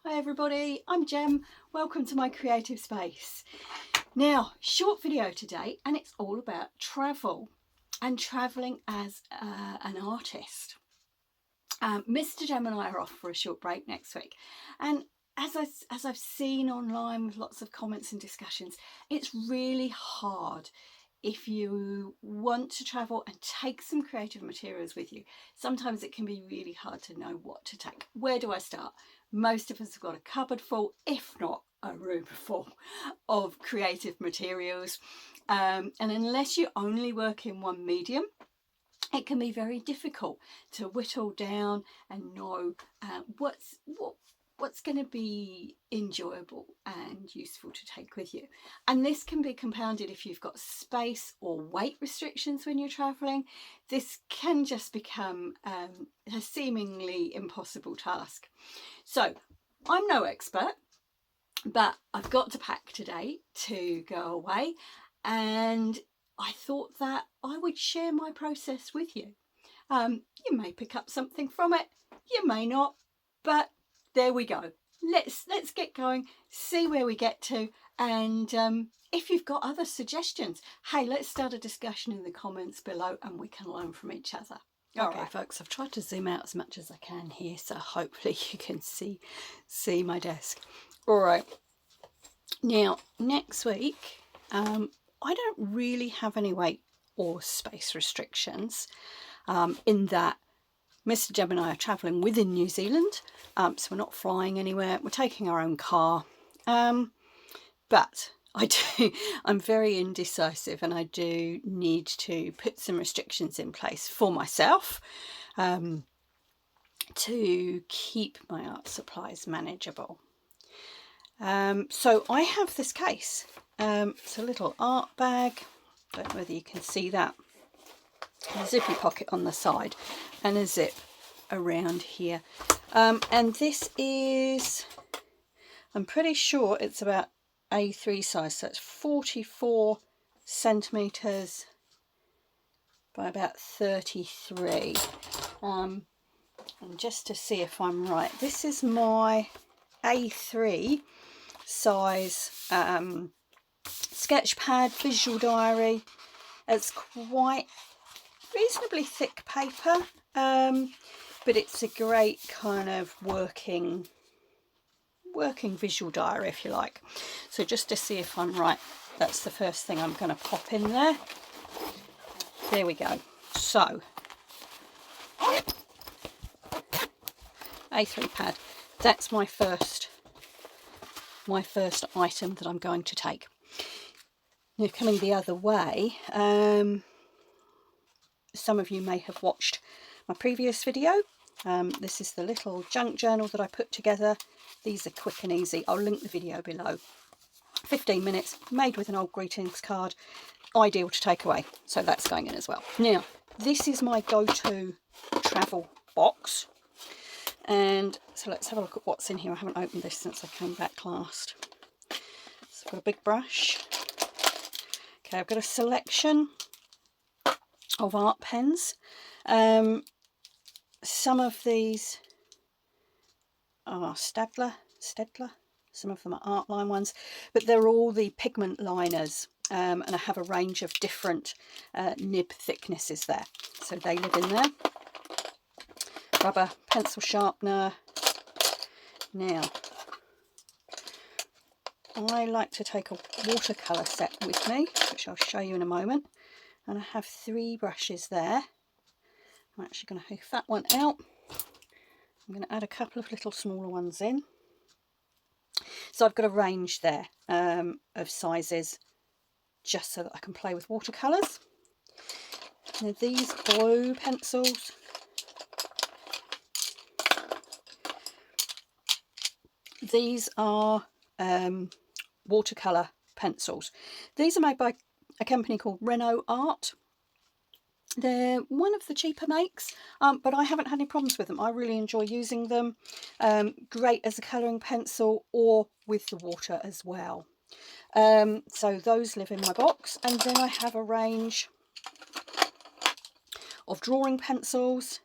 Hi everybody, I'm Jem. Welcome to my creative space. Now, short video today, and it's all about travel and travelling as an artist. Mr. Jem and I are off for a short break next week, and as I've seen online with lots of comments and discussions, it's really hard if you want to travel and take some creative materials with you. Sometimes it can be really hard to know what to take. Where do I start? Most of us have got a cupboard full, if not a room full, of creative materials. And unless you only work in one medium, it can be very difficult to whittle down and know what's going to be enjoyable and useful to take with you. And this can be compounded if you've got space or weight restrictions when you're traveling. This can just become a seemingly impossible task. So I'm no expert, but I've got to pack today to go away, and I thought that I would share my process with you. You may pick up something from it, you may not, but there we go. Let's get going, see where we get to, and if you've got other suggestions, hey, let's start a discussion in the comments below and we can learn from each other. Okay, right, folks, I've tried to zoom out as much as I can here, so hopefully you can see my desk. All right, now next week I don't really have any weight or space restrictions, in that Mr. Jem and I are travelling within New Zealand, so we're not flying anywhere, we're taking our own car, but I'm very indecisive, and I do need to put some restrictions in place for myself to keep my art supplies manageable. So I have this case. It's a little art bag. Don't know whether you can see that. A zippy pocket on the side and a zip around here. And this is, I'm pretty sure it's about A3 size, so it's 44 centimetres by about 33. And just to see if I'm right, this is my A3 size sketch pad, visual diary. It's quite reasonably thick paper, but it's a great kind of working visual diary, if you like. So just to see if I'm right, that's the first thing I'm going to pop in there. There we go. So A3 pad, that's my first item that I'm going to take. Now, coming the other way, some of you may have watched my previous video. This is the little junk journal that I put together. These are quick and easy. I'll link the video below. 15 minutes, made with an old greetings card, ideal to take away, so that's going in as well. Now, this is my go-to travel box, and so let's have a look at what's in here. I haven't opened this since I came back last. So I've got a big brush. Okay, I've got a selection of art pens. Some of these are Staedtler, some of them are Artline ones, but they're all the pigment liners, and I have a range of different nib thicknesses there, so they live in there. Rubber pencil sharpener. Now, I like to take a watercolour set with me, which I'll show you in a moment, and I have 3 brushes there. I'm actually going to hoof that one out. I'm going to add a couple of little smaller ones in. So I've got a range there of sizes, just so that I can play with watercolours. Now, these blue pencils, these are watercolour pencils. These are made by a company called Renault Art. They're one of the cheaper makes, but I haven't had any problems with them. I really enjoy using them. Great as a colouring pencil or with the water as well. So those live in my box, and then I have a range of drawing pencils,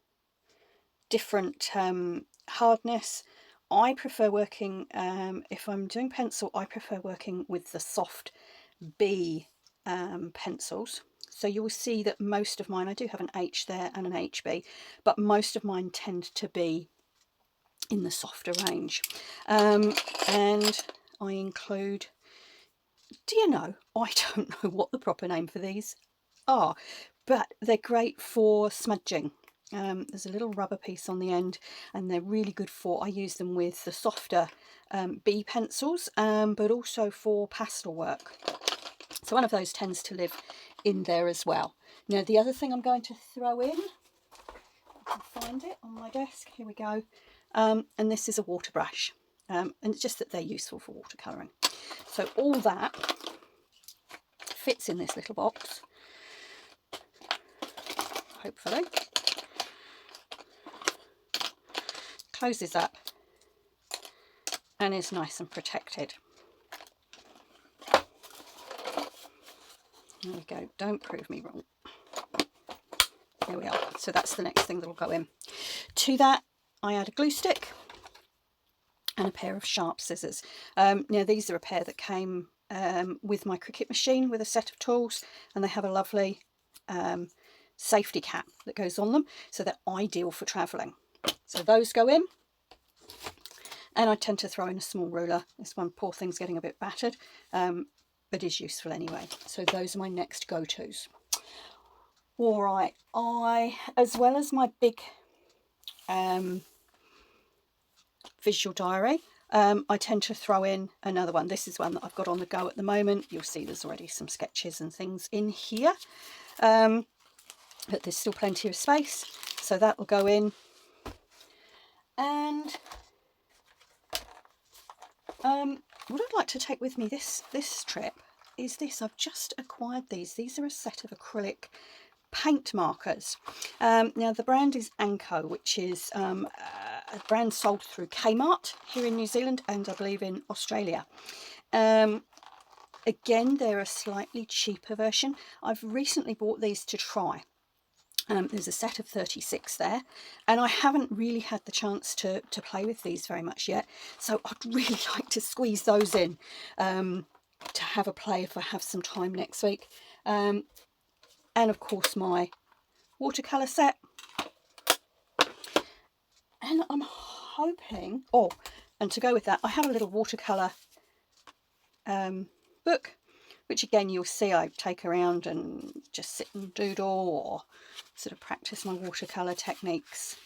different hardness. I prefer working, if I'm doing pencil, I prefer working with the soft B pencils. So you will see that most of mine, I do have an H there and an HB, but most of mine tend to be in the softer range. And I include, do you know, I don't know what the proper name for these are, but they're great for smudging. There's a little rubber piece on the end, and they're really good for, I use them with the softer B pencils, but also for pastel work. So one of those tends to live in there as well. Now the other thing I'm going to throw in, I can find it on my desk, here we go, and this is a water brush, and it's just that they're useful for watercolouring. So all that fits in this little box, hopefully. Closes up and is nice and protected. There we go, don't prove me wrong. There we are. So that's the next thing that will go in. To that I add a glue stick and a pair of sharp scissors. Now these are a pair that came with my Cricut machine with a set of tools, and they have a lovely safety cap that goes on them, so they're ideal for travelling. So those go in, and I tend to throw in a small ruler. This one, poor thing's getting a bit battered, but is useful anyway. So those are my next go-tos. All right, as well as my big visual diary, I tend to throw in another one. This is one that I've got on the go at the moment. You'll see there's already some sketches and things in here, but there's still plenty of space, so that will go in. And what I'd like to take with me this trip is this. I've just acquired these. These are a set of acrylic paint markers. Now the brand is Anko, which is a brand sold through Kmart here in New Zealand and I believe in Australia. Again, they're a slightly cheaper version. I've recently bought these to try. There's a set of 36 there, and I haven't really had the chance to play with these very much yet, so I'd really like to squeeze those in to have a play if I have some time next week. And of course my watercolour set, and I'm hoping, and to go with that, I have a little watercolour book, which again you'll see I take around and just sit and doodle or sort of practice my watercolour techniques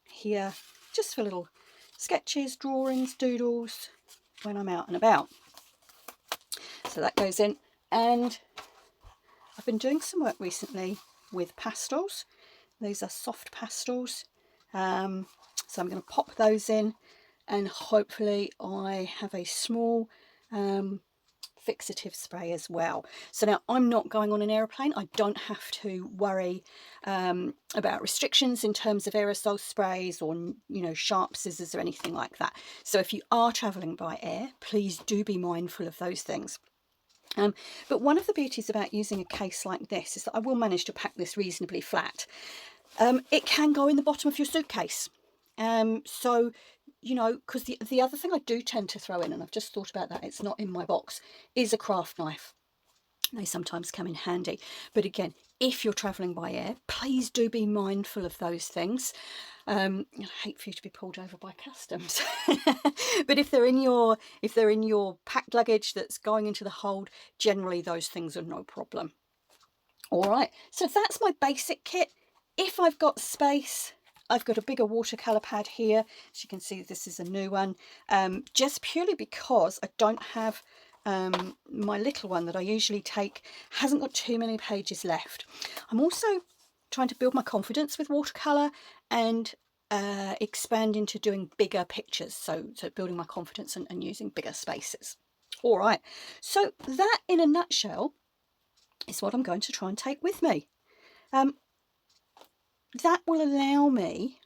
here, just for little sketches, drawings, doodles when I'm out and about. So that goes in, and I've been doing some work recently with pastels. These are soft pastels, so I'm going to pop those in, and hopefully I have a small fixative spray as well. So now I'm not going on an aeroplane. I don't have to worry about restrictions in terms of aerosol sprays or, you know, sharp scissors or anything like that. So if you are traveling by air, please do be mindful of those things. But one of the beauties about using a case like this is that I will manage to pack this reasonably flat. It can go in the bottom of your suitcase. So, you know, because the other thing I do tend to throw in, and I've just thought about that, it's not in my box, is a craft knife. They sometimes come in handy. But again, if you're travelling by air, please do be mindful of those things. I hate for you to be pulled over by customs. But if they're in your packed luggage that's going into the hold, generally those things are no problem. All right, so that's my basic kit. If I've got space, I've got a bigger watercolour pad here. As you can see, this is a new one, just purely because I don't have my little one that I usually take, hasn't got too many pages left. I'm also trying to build my confidence with watercolour and expand into doing bigger pictures, so building my confidence and using bigger spaces. All right, so that in a nutshell is what I'm going to try and take with me. That will allow me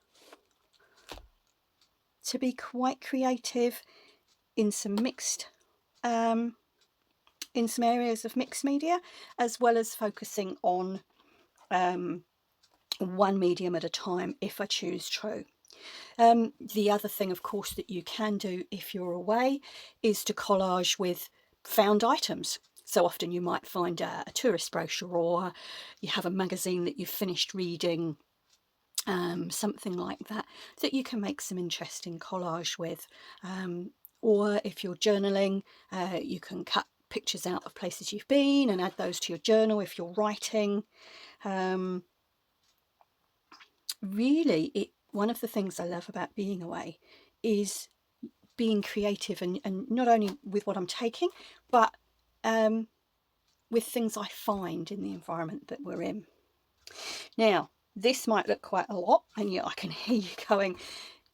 to be quite creative in some mixed, in some areas of mixed media, as well as focusing on one medium at a time if I choose to. The other thing, of course, that you can do if you're away is to collage with found items. So often you might find a tourist brochure, or you have a magazine that you've finished reading, something like that, that you can make some interesting collage with. Or if you're journaling, you can cut pictures out of places you've been and add those to your journal if you're writing. Really, one of the things I love about being away is being creative, and not only with what I'm taking, but with things I find in the environment that we're in. Now, this might look quite a lot, and I can hear you going,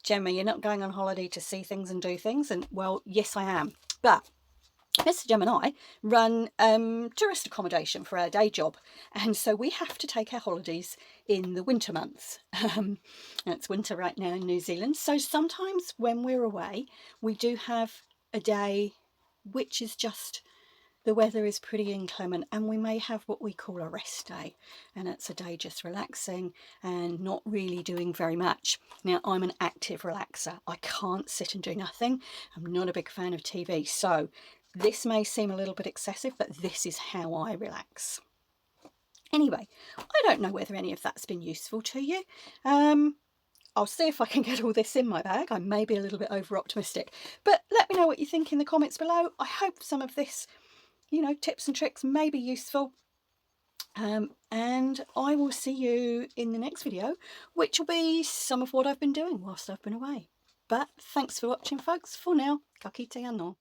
Gemma, you're not going on holiday to see things and do things. And well, yes, I am. But Mr. Gem and I run tourist accommodation for our day job, and so we have to take our holidays in the winter months. It's winter right now in New Zealand, so sometimes when we're away we do have a day which is just, the weather is pretty inclement, and we may have what we call a rest day, and it's a day just relaxing and not really doing very much. Now, I'm an active relaxer. I can't sit and do nothing. I'm not a big fan of TV, so this may seem a little bit excessive, but this is how I relax. Anyway, I don't know whether any of that's been useful to you. I'll see if I can get all this in my bag. I may be a little bit over optimistic, but let me know what you think in the comments below. I hope some of this, tips and tricks may be useful. And I will see you in the next video, which will be some of what I've been doing whilst I've been away. But thanks for watching, folks. For now, ka kite anō.